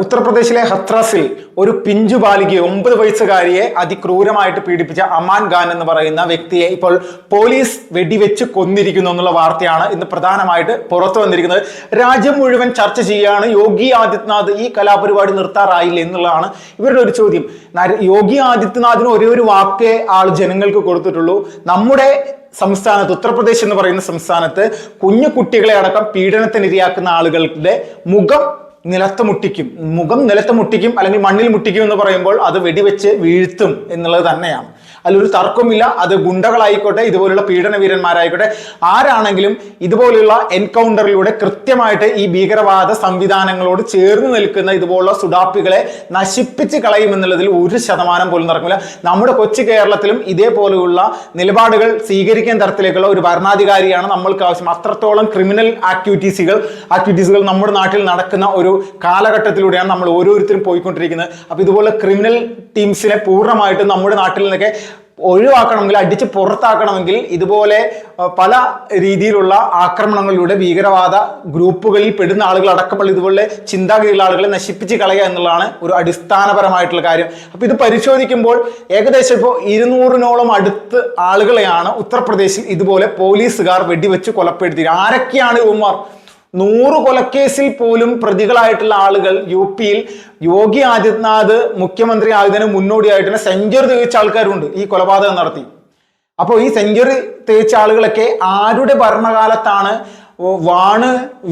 ഉത്തർപ്രദേശിലെ ഹത്രാസിൽ ഒരു പിഞ്ചു ബാലികയെ 9 വയസ്സുകാരിയെ അതിക്രൂരമായിട്ട് പീഡിപ്പിച്ച അമാൻ ഖാൻ എന്ന് പറയുന്ന വ്യക്തിയെ ഇപ്പോൾ പോലീസ് വെടിവെച്ച് കൊന്നിരിക്കുന്നു എന്നുള്ള വാർത്തയാണ് ഇന്ന് പ്രധാനമായിട്ട് പുറത്തു വന്നിരിക്കുന്നത്. രാജ്യം മുഴുവൻ ചർച്ച ചെയ്യുകയാണ്. യോഗി ആദിത്യനാഥ് ഈ കലാപരിപാടി നിർത്താറായില്ല എന്നുള്ളതാണ് ഇവരുടെ ഒരു ചോദ്യം. യോഗി ആദിത്യനാഥിന് ഒരേ ഒരു വാക്കേ ആൾ ജനങ്ങൾക്ക് കൊടുത്തിട്ടുള്ളൂ. നമ്മുടെ സംസ്ഥാനത്ത്, ഉത്തർപ്രദേശ് എന്ന് പറയുന്ന സംസ്ഥാനത്ത് കുഞ്ഞു കുട്ടികളെ അടക്കം പീഡനത്തിനിരയാക്കുന്ന ആളുകളുടെ മുഖം നിലത്ത് മുട്ടിക്കും അല്ലെങ്കിൽ മണ്ണിൽ മുട്ടിക്കും എന്ന് പറയുമ്പോൾ അത് വെടിവെച്ച് വീഴ്ത്തും എന്നുള്ളത് തന്നെയാണ്. അതിലൊരു തർക്കമില്ല. അത് ഗുണ്ടകളായിക്കോട്ടെ, ഇതുപോലുള്ള പീഡനവീരന്മാരായിക്കോട്ടെ, ആരാണെങ്കിലും ഇതുപോലുള്ള എൻകൗണ്ടറിലൂടെ കൃത്യമായിട്ട് ഈ ഭീകരവാദ സംവിധാനങ്ങളോട് ചേർന്ന് നിൽക്കുന്ന ഇതുപോലുള്ള സുഡാപ്പികളെ നശിപ്പിച്ച് കളയുമെന്നുള്ളതിൽ 1% പോലും നടക്കില്ല. നമ്മുടെ കൊച്ചു കേരളത്തിലും ഇതേപോലെയുള്ള നിലപാടുകൾ സ്വീകരിക്കാൻ തരത്തിലേക്കുള്ള ഒരു ഭരണാധികാരിയാണ് നമ്മൾക്ക് ആവശ്യം. അത്രത്തോളം ക്രിമിനൽ ആക്ടിവിറ്റീസുകൾ നമ്മുടെ നാട്ടിൽ നടക്കുന്ന ഒരു കാലഘട്ടത്തിലൂടെയാണ് നമ്മൾ ഓരോരുത്തരും പോയിക്കൊണ്ടിരിക്കുന്നത്. അപ്പൊ ഇതുപോലെ ക്രിമിനൽ ടീംസിനെ പൂർണ്ണമായിട്ടും നമ്മുടെ നാട്ടിൽ നിന്നൊക്കെ ഒഴിവാക്കണമെങ്കിൽ, അടിച്ച് പുറത്താക്കണമെങ്കിൽ ഇതുപോലെ പല രീതിയിലുള്ള ആക്രമണങ്ങളിലൂടെ ഭീകരവാദ ഗ്രൂപ്പുകളിൽ പെടുന്ന ആളുകൾ അടക്കമുള്ള ഇതുപോലെ ചിന്താഗതിയുള്ള ആളുകളെ നശിപ്പിച്ച് കളയുക എന്നുള്ളതാണ് ഒരു അടിസ്ഥാനപരമായിട്ടുള്ള കാര്യം. അപ്പൊ ഇത് പരിശോധിക്കുമ്പോൾ ഏകദേശം ഇപ്പോൾ 200-നോളം അടുത്ത് ആളുകളെയാണ് ഉത്തർപ്രദേശിൽ ഇതുപോലെ പോലീസുകാർ വെടിവെച്ച് കൊലപ്പെടുത്തി. ആരൊക്കെയാണ് ഇവന്മാർ? 100 കൊലക്കേസിൽ പോലും പ്രതികളായിട്ടുള്ള ആളുകൾ UP-യിൽ യോഗി ആദിത്യനാഥ് മുഖ്യമന്ത്രി ആയതിന് മുന്നോടിയായിട്ട് സെഞ്ചുറി തികച്ച ആൾക്കാരുണ്ട് ഈ കൊലപാതകം നടത്തി. അപ്പോൾ ഈ സെഞ്ചുറി തികച്ച ആളുകളൊക്കെ ആരുടെ ഭരണകാലത്താണ്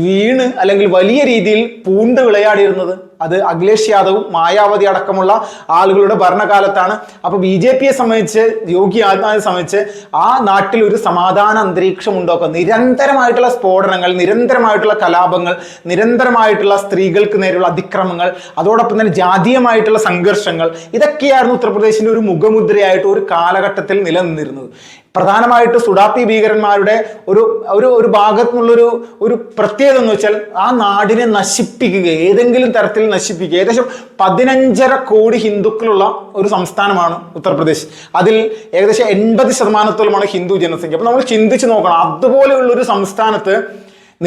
വീണ് അല്ലെങ്കിൽ വലിയ രീതിയിൽ പൂണ്ട് വിളയാടിയിരുന്നത്? അത് അഖിലേഷ് യാദവും മായാവതി അടക്കമുള്ള ആളുകളുടെ ഭരണകാലത്താണ്. അപ്പൊ BJP-യെ സംബന്ധിച്ച്, യോഗി ആദിത്യനാഥിനെ സംബന്ധിച്ച് ആ നാട്ടിൽ ഒരു സമാധാന അന്തരീക്ഷം ഉണ്ടാക്കുക. നിരന്തരമായിട്ടുള്ള സ്ഫോടനങ്ങൾ, നിരന്തരമായിട്ടുള്ള കലാപങ്ങൾ, നിരന്തരമായിട്ടുള്ള സ്ത്രീകൾക്ക് നേരെയുള്ള അതിക്രമങ്ങൾ, അതോടൊപ്പം തന്നെ ജാതീയമായിട്ടുള്ള സംഘർഷങ്ങൾ, ഇതൊക്കെയായിരുന്നു ഉത്തർപ്രദേശിന്റെ ഒരു മുഖമുദ്രയായിട്ട് ഒരു കാലഘട്ടത്തിൽ നിലനിന്നിരുന്നത്. പ്രധാനമായിട്ട് സുഡാപ്പി ഭീകരന്മാരുടെ ഒരു ഭാഗത്തുനിന്നുള്ളൊരു ഒരു പ്രത്യേകത എന്ന് വെച്ചാൽ ആ നാടിനെ നശിപ്പിക്കുക, ഏതെങ്കിലും തരത്തിൽ നശിപ്പിക്കുക. ഏകദേശം 15.5 കോടി ഹിന്ദുക്കളുള്ള ഒരു സംസ്ഥാനമാണ് ഉത്തർപ്രദേശ്. അതിൽ ഏകദേശം 80% ഹിന്ദു ജനസംഖ്യ. അപ്പൊ നമ്മൾ ചിന്തിച്ച് നോക്കണം, അതുപോലെയുള്ള ഒരു സംസ്ഥാനത്ത്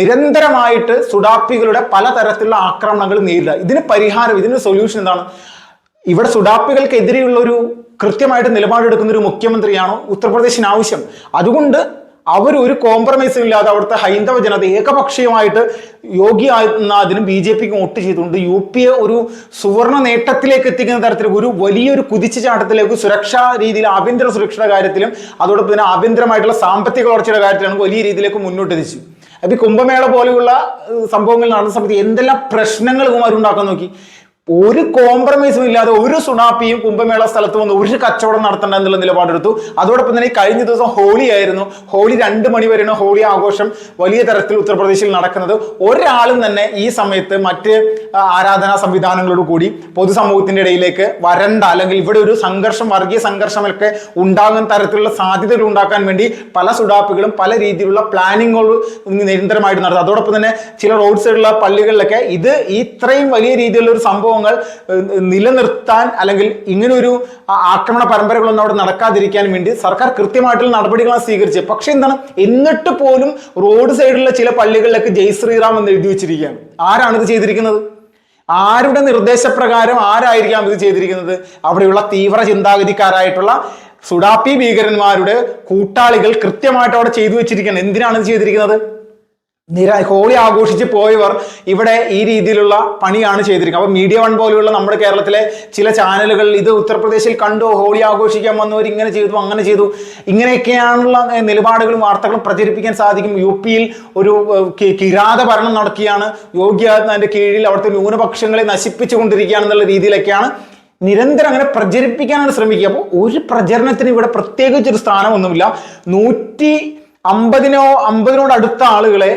നിരന്തരമായിട്ട് സുഡാപ്പികളുടെ പലതരത്തിലുള്ള ആക്രമണങ്ങൾ നേരിടുക. ഇതിന് പരിഹാരം, ഇതിന് സൊല്യൂഷൻ എന്താണ്? ഇവിടെ സുഡാപ്പികൾക്കെതിരെയുള്ള ഒരു കൃത്യമായിട്ട് നിലപാടെടുക്കുന്ന ഒരു മുഖ്യമന്ത്രിയാണോ ഉത്തർപ്രദേശിന് ആവശ്യം. അതുകൊണ്ട് അവർ ഒരു കോംപ്രമൈസും ഇല്ലാതെ അവിടുത്തെ ഹൈന്ദവ ജനത ഏകപക്ഷീയമായിട്ട് യോഗി ആദിത്യനാഥിനും BJP-ക്കും വോട്ട് ചെയ്തുകൊണ്ട് UP-യെ ഒരു സുവർണ നേട്ടത്തിലേക്ക് എത്തിക്കുന്ന തരത്തിൽ ഒരു വലിയൊരു കുതിച്ചുചാട്ടത്തിലേക്ക് സുരക്ഷാ രീതിയിൽ, ആഭ്യന്തര സുരക്ഷയുടെ കാര്യത്തിലും അതോടൊപ്പം തന്നെ ആഭ്യന്തരമായിട്ടുള്ള സാമ്പത്തിക വളർച്ചയുടെ കാര്യത്തിലാണ് വലിയ രീതിയിലേക്ക് മുന്നോട്ട് എത്തിച്ചു. അപ്പൊ കുംഭമേള പോലെയുള്ള സംഭവങ്ങൾ നടന്ന സമയത്ത് എന്തെല്ലാം പ്രശ്നങ്ങൾ കുമാരുണ്ടാക്കാൻ നോക്കി. ഒരു കോംപ്രമൈസും ഇല്ലാതെ ഒരു സുഡാപ്പിയും കുംഭമേള സ്ഥലത്ത് വന്ന് ഒരു കച്ചവടം നടത്തണ്ട എന്നുള്ള നിലപാടെടുത്തു. അതോടൊപ്പം തന്നെ കഴിഞ്ഞ ദിവസം ഹോളി ആയിരുന്നു. ഹോളി 2 മണി വരെയാണ് ഹോളി ആഘോഷം വലിയ തരത്തിൽ ഉത്തർപ്രദേശിൽ നടക്കുന്നത്. ഒരാളും തന്നെ ഈ സമയത്ത് മറ്റ് ആരാധനാ സംവിധാനങ്ങളോട് കൂടി പൊതുസമൂഹത്തിന്റെ ഇടയിലേക്ക് വരണ്ട, അല്ലെങ്കിൽ ഇവിടെ ഒരു സംഘർഷം, വർഗീയ സംഘർഷമൊക്കെ ഉണ്ടാകുന്ന തരത്തിലുള്ള സാധ്യതകൾ ഉണ്ടാക്കാൻ വേണ്ടി പല സുഡാപ്പികളും പല രീതിയിലുള്ള പ്ലാനിങ്ങുകൾ നിരന്തരമായിട്ട് നടത്തും. അതോടൊപ്പം തന്നെ ചില റോഡ് സൈഡിലുള്ള പള്ളികളിലൊക്കെ ഇത് ഇത്രയും വലിയ രീതിയിലുള്ള ഒരു സംഭവം നിലനിർത്താൻ അല്ലെങ്കിൽ ഇങ്ങനൊരു ആക്രമണ പരമ്പരകളൊന്നും അവിടെ നടക്കാതിരിക്കാൻ വേണ്ടി സർക്കാർ കൃത്യമായിട്ടുള്ള നടപടികളാണ് സ്വീകരിച്ചത്. പക്ഷെ എന്താണ്, എന്നിട്ട് പോലും റോഡ് സൈഡിലുള്ള ചില പള്ളികളിലൊക്കെ ജയ് ശ്രീറാം എന്ന് എഴുതി വെച്ചിരിക്കുകയാണ്. ആരാണ് ഇത് ചെയ്തിരിക്കുന്നത്? ആരുടെ നിർദ്ദേശപ്രകാരം ആരായിരിക്കാം ഇത് ചെയ്തിരിക്കുന്നത്? അവിടെയുള്ള തീവ്ര ചിന്താഗതിക്കാരായിട്ടുള്ള സുഡാപ്പി ഭീകരന്മാരുടെ കൂട്ടാളികൾ കൃത്യമായിട്ട് അവിടെ ചെയ്തു വെച്ചിരിക്കുകയാണ്. എന്തിനാണ് ഇത് ചെയ്തിരിക്കുന്നത്? ഹോളി ആഘോഷിച്ച് പോയവർ ഇവിടെ ഈ രീതിയിലുള്ള പണിയാണ് ചെയ്തിരിക്കുന്നത്. അപ്പൊ മീഡിയ 1 പോലെയുള്ള നമ്മുടെ കേരളത്തിലെ ചില ചാനലുകൾ ഇത് ഉത്തർപ്രദേശിൽ കണ്ടു, ഹോളി ആഘോഷിക്കാൻ വന്നവർ ഇങ്ങനെ ചെയ്തു, അങ്ങനെ ചെയ്തു, ഇങ്ങനെയൊക്കെയാണുള്ള നിലപാടുകളും വാർത്തകളും പ്രചരിപ്പിക്കാൻ സാധിക്കും. UP-യിൽ ഒരു കിരാത ഭരണം നടക്കുകയാണ്. യോഗി ആദിത്യനാഥിന്റെ കീഴിൽ അവിടുത്തെ ന്യൂനപക്ഷങ്ങളെ നശിപ്പിച്ചുകൊണ്ടിരിക്കുകയാണെന്നുള്ള രീതിയിലൊക്കെയാണ് നിരന്തരം അങ്ങനെ പ്രചരിപ്പിക്കാനാണ് ശ്രമിക്കുക. അപ്പോൾ ഒരു പ്രചരണത്തിന് ഇവിടെ പ്രത്യേകിച്ചൊരു സ്ഥാനമൊന്നുമില്ല. 150-നോട് അടുത്ത ആളുകളെ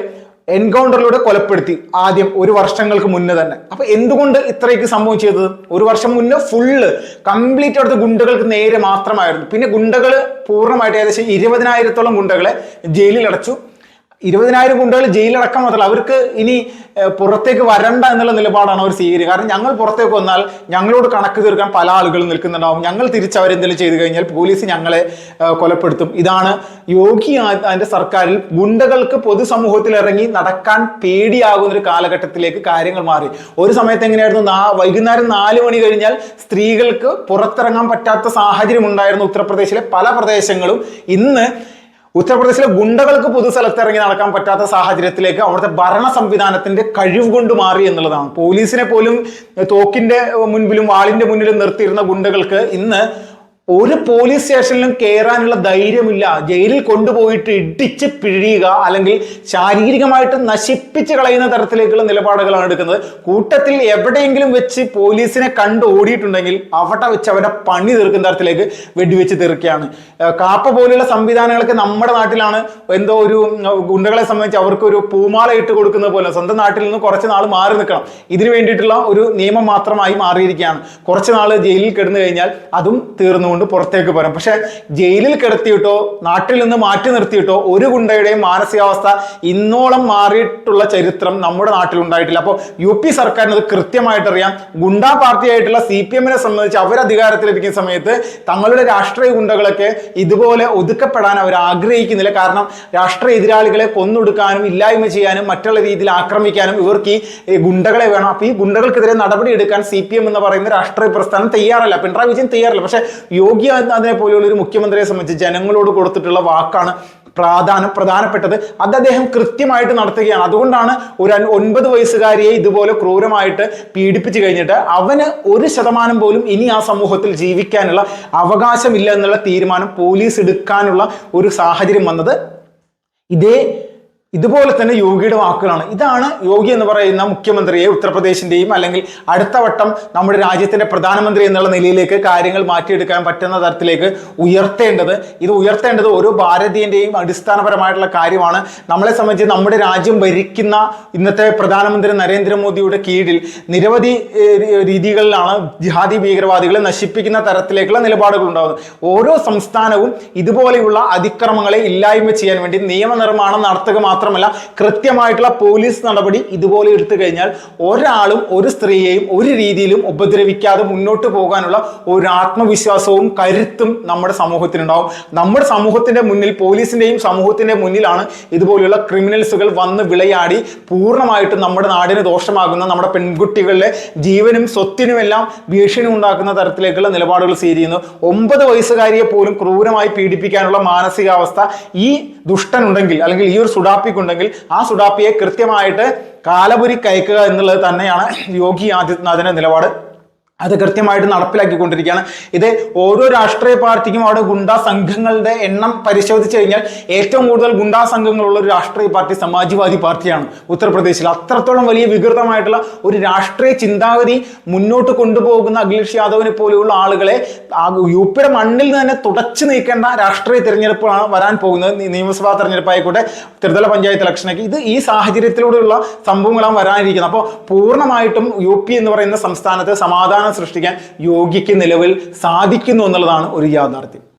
എൻകൗണ്ടറിലൂടെ കൊലപ്പെടുത്തി ആദ്യം 1 വർഷങ്ങൾക്ക് മുന്നേ തന്നെ. അപ്പൊ എന്തുകൊണ്ട് ഇത്രയൊക്കെ സംഭവം ചെയ്തത്? 1 വർഷം മുന്നേ കംപ്ലീറ്റ് അവിടുത്തെ ഗുണ്ടകൾക്ക് നേരെ മാത്രമായിരുന്നു. പിന്നെ ഗുണ്ടകൾ പൂർണ്ണമായിട്ട് ഏകദേശം 20,000-ഓളം ഗുണ്ടകളെ ജയിലിൽ അടച്ചു. 20,000 ഗുണ്ടകൾ ജയിലടക്കം മാത്രമല്ല, അവർക്ക് ഇനി പുറത്തേക്ക് വരണ്ട എന്നുള്ള നിലപാടാണ് അവർ സ്വീകരിക്കുക. കാരണം ഞങ്ങൾ പുറത്തേക്ക് വന്നാൽ ഞങ്ങളോട് കണക്ക് തീർക്കാൻ പല ആളുകളും നിൽക്കുന്നുണ്ടാവും, ഞങ്ങൾ തിരിച്ചവരെന്തെങ്കിലും ചെയ്തു കഴിഞ്ഞാൽ പോലീസ് ഞങ്ങളെ കൊലപ്പെടുത്തും. ഇതാണ് യോഗി അതിന്റെ സർക്കാരിൽ ഗുണ്ടകൾക്ക് പൊതുസമൂഹത്തിൽ ഇറങ്ങി നടക്കാൻ പേടിയാകുന്ന ഒരു കാലഘട്ടത്തിലേക്ക് കാര്യങ്ങൾ മാറി. ഒരു സമയത്ത് എങ്ങനെയായിരുന്നു, വൈകുന്നേരം 4 മണി കഴിഞ്ഞാൽ സ്ത്രീകൾക്ക് പുറത്തിറങ്ങാൻ പറ്റാത്ത സാഹചര്യം ഉണ്ടായിരുന്നു ഉത്തർപ്രദേശിലെ പല പ്രദേശങ്ങളും. ഇന്ന് ഉത്തർപ്രദേശിലെ ഗുണ്ടകൾക്ക് പൊതുസ്ഥലത്തിറങ്ങി നടക്കാൻ പറ്റാത്ത സാഹചര്യത്തിലേക്ക് അവിടുത്തെ ഭരണ സംവിധാനത്തിന്റെ കഴിവ് കൊണ്ട് മാറി എന്നുള്ളതാണ്. പോലീസിനെ പോലും തോക്കിന്റെ മുൻപിലും വാളിന്റെ മുന്നിലും നിർത്തിയിരുന്ന ഗുണ്ടകൾക്ക് ഇന്ന് ഒരു പോലീസ് സ്റ്റേഷനിലും കയറാനുള്ള ധൈര്യമില്ല. ജയിലിൽ കൊണ്ടുപോയിട്ട് ഇടിച്ച് പിഴിയുക, അല്ലെങ്കിൽ ശാരീരികമായിട്ട് നശിപ്പിച്ച് കളയുന്ന തരത്തിലേക്കുള്ള നിലപാടുകളാണ് എടുക്കുന്നത്. കൂട്ടത്തിൽ എവിടെയെങ്കിലും വെച്ച് പോലീസിനെ കണ്ട് ഓടിയിട്ടുണ്ടെങ്കിൽ അവിടെ വെച്ച് അവരെ പണി തീർക്കുന്ന തരത്തിലേക്ക് വെടിവെച്ച് തീർക്കുകയാണ്. കാപ്പ പോലുള്ള സംവിധാനങ്ങളൊക്കെ നമ്മുടെ നാട്ടിലാണ് എന്തോ ഒരു ഗുണ്ടകളെ സംബന്ധിച്ച് അവർക്ക് ഒരു പൂമാല ഇട്ട് കൊടുക്കുന്നത് പോലെ സ്വന്തം നാട്ടിൽ നിന്ന് കുറച്ച് നാൾ മാറി നിൽക്കണം, ഇതിനു വേണ്ടിയിട്ടുള്ള ഒരു നിയമം മാത്രമായി മാറിയിരിക്കുകയാണ്. കുറച്ച് നാൾ ജയിലിൽ കിടന്നു കഴിഞ്ഞാൽ അതും തീർന്നു പുറത്തേക്ക് പോരാം. പക്ഷെ ജയിലിൽ കിടത്തിയിട്ടോ നാട്ടിൽ നിന്ന് മാറ്റി നിർത്തിയിട്ടോ ഒരു ഗുണ്ടയുടെയും മാനസികാവസ്ഥ ഇന്നോളം മാറിയിട്ടുള്ള ചരിത്രം നമ്മുടെ നാട്ടിൽ ഉണ്ടായിട്ടില്ല. അപ്പോൾ UP സർക്കാരിന് അത് കൃത്യമായിട്ട് അറിയാം. ഗുണ്ടാ പാർട്ടിയായിട്ടുള്ള CPM-നെ സംബന്ധിച്ച് അവർ അധികാരത്തിലിരിക്കുന്ന സമയത്ത് തങ്ങളുടെ രാഷ്ട്രീയ ഗുണ്ടകളൊക്കെ ഇതുപോലെ ഒതുക്കപ്പെടാൻ അവർ ആഗ്രഹിക്കുന്നില്ല. കാരണം രാഷ്ട്രീയ എതിരാളികളെ കൊന്നൊടുക്കാനും ഇല്ലായ്മ ചെയ്യാനും മറ്റുള്ള രീതിയിൽ ആക്രമിക്കാനും ഇവർക്ക് ഈ ഗുണ്ടകളെ വേണം. അപ്പൊ ഈ ഗുണ്ടകൾക്കെതിരെ നടപടി എടുക്കാൻ CPM എന്ന് പറയുന്ന രാഷ്ട്രീയ പ്രസ്ഥാനം തയ്യാറല്ല, പിണറായി വിജയൻ തയ്യാറല്ല. പക്ഷെ യോഗി ആദിത്യനാഥിനെ പോലെയുള്ള ഒരു മുഖ്യമന്ത്രിയെ സംബന്ധിച്ച് ജനങ്ങളോട് കൊടുത്തിട്ടുള്ള വാക്കാണ് പ്രധാനപ്പെട്ടത്. അത് അദ്ദേഹം കൃത്യമായിട്ട് നടത്തുകയാണ്. അതുകൊണ്ടാണ് ഒരു 9 വയസ്സുകാരിയെ ഇതുപോലെ ക്രൂരമായിട്ട് പീഡിപ്പിച്ചു കഴിഞ്ഞിട്ട് അവന് 1% പോലും ഇനി ആ സമൂഹത്തിൽ ജീവിക്കാനുള്ള അവകാശമില്ല എന്നുള്ള തീരുമാനം പോലീസ് എടുക്കാനുള്ള ഒരു സാഹചര്യം വന്നത് ഇതുപോലെ തന്നെ യോഗിയുടെ വാക്കുകളാണ്. ഇതാണ് യോഗി എന്ന് പറയുന്ന മുഖ്യമന്ത്രിയെ ഉത്തർപ്രദേശിന്റെയും അല്ലെങ്കിൽ അടുത്ത വട്ടം നമ്മുടെ രാജ്യത്തിന്റെ പ്രധാനമന്ത്രി എന്നുള്ള നിലയിലേക്ക് കാര്യങ്ങൾ മാറ്റിയെടുക്കാൻ പറ്റുന്ന തരത്തിലേക്ക് ഉയർത്തേണ്ടത് ഓരോ ഭാരതീയന്റെയും അടിസ്ഥാനപരമായിട്ടുള്ള കാര്യമാണ്. നമ്മളെ സംബന്ധിച്ച് നമ്മുടെ രാജ്യം ഭരിക്കുന്ന ഇന്നത്തെ പ്രധാനമന്ത്രി നരേന്ദ്രമോദിയുടെ കീഴിൽ നിരവധി രീതികളിലാണ് ജിഹാദി ഭീകരവാദികളെ നശിപ്പിക്കുന്ന തരത്തിലേക്കുള്ള നിലപാടുകൾ ഉണ്ടാകുന്നത്. ഓരോ സംസ്ഥാനവും ഇതുപോലെയുള്ള അതിക്രമങ്ങളെ ഇല്ലായ്മ ചെയ്യാൻ വേണ്ടി നിയമനിർമ്മാണം നടത്തുക മാത്രമല്ല കൃത്യമായിട്ടുള്ള പോലീസ് നടപടി ഇതുപോലെ എടുത്തു കഴിഞ്ഞാൽ ഒരാളും ഒരു സ്ത്രീയെയും ഒരു രീതിയിലും ഉപദ്രവിക്കാതെ മുന്നോട്ട് പോകാനുള്ള ഒരു ആത്മവിശ്വാസവും കരുത്തും നമ്മുടെ സമൂഹത്തിനുണ്ടാവും. നമ്മുടെ സമൂഹത്തിന്റെ മുന്നിൽ, പോലീസിന്റെയും സമൂഹത്തിന്റെ മുന്നിലാണ് ഇതുപോലെയുള്ള ക്രിമിനൽസുകൾ വന്ന് വിളയാടി പൂർണ്ണമായിട്ടും നമ്മുടെ നാടിന് ദോഷമാകുന്ന, നമ്മുടെ പെൺകുട്ടികളുടെ ജീവനും സ്വത്തിനുമെല്ലാം ഭീഷണി ഉണ്ടാക്കുന്ന തരത്തിലേക്കുള്ള നിലപാടുകൾ സ്വീകരിക്കുന്നു. 9 വയസ്സുകാരിയെ പോലും ക്രൂരമായി പീഡിപ്പിക്കാനുള്ള മാനസികാവസ്ഥ ഈ ദുഷ്ടനുണ്ടെങ്കിൽ, അല്ലെങ്കിൽ ഈ ഒരു സുഡാപ്പിക്കുണ്ടെങ്കിൽ ആ സുഡാപ്പിയെ കൃത്യമായിട്ട് കാലപുരി കയക്കുക എന്നുള്ളത് തന്നെയാണ് യോഗി ആദിത്യനാഥിന്റെ നിലപാട്. അത് കൃത്യമായിട്ട് നടപ്പിലാക്കിക്കൊണ്ടിരിക്കുകയാണ്. ഇത് ഓരോ രാഷ്ട്രീയ പാർട്ടിക്കും അവിടെ ഗുണ്ടാ സംഘങ്ങളുടെ എണ്ണം പരിശോധിച്ചു കഴിഞ്ഞാൽ ഏറ്റവും കൂടുതൽ ഗുണ്ടാ സംഘങ്ങളുള്ള ഒരു രാഷ്ട്രീയ പാർട്ടി സമാജ്വാദി പാർട്ടിയാണ് ഉത്തർപ്രദേശിൽ. അത്രത്തോളം വലിയ വികൃതമായിട്ടുള്ള ഒരു രാഷ്ട്രീയ ചിന്താഗതി മുന്നോട്ട് കൊണ്ടുപോകുന്ന അഖിലേഷ് യാദവിനെ പോലെയുള്ള ആളുകളെ UPയുടെ മണ്ണിൽ തന്നെ തുടച്ചു നീക്കേണ്ട രാഷ്ട്രീയ തിരഞ്ഞെടുപ്പാണ് വരാൻ പോകുന്നത്. നിയമസഭാ തെരഞ്ഞെടുപ്പായിക്കോട്ടെ, ത്രിതല പഞ്ചായത്ത് ഇലക്ഷനൊക്കെ ഈ സാഹചര്യത്തിലൂടെയുള്ള സംഭവങ്ങളാണ് വരാനിരിക്കുന്നത്. അപ്പോൾ പൂർണ്ണമായിട്ടും UP എന്ന് പറയുന്ന സംസ്ഥാനത്ത് സമാധാനം സൃഷ്ടിക്കാൻ യോഗിക്ക് നിലവിൽ സാധിക്കുന്നു എന്നുള്ളതാണ് ഒരു യാഥാർത്ഥ്യം.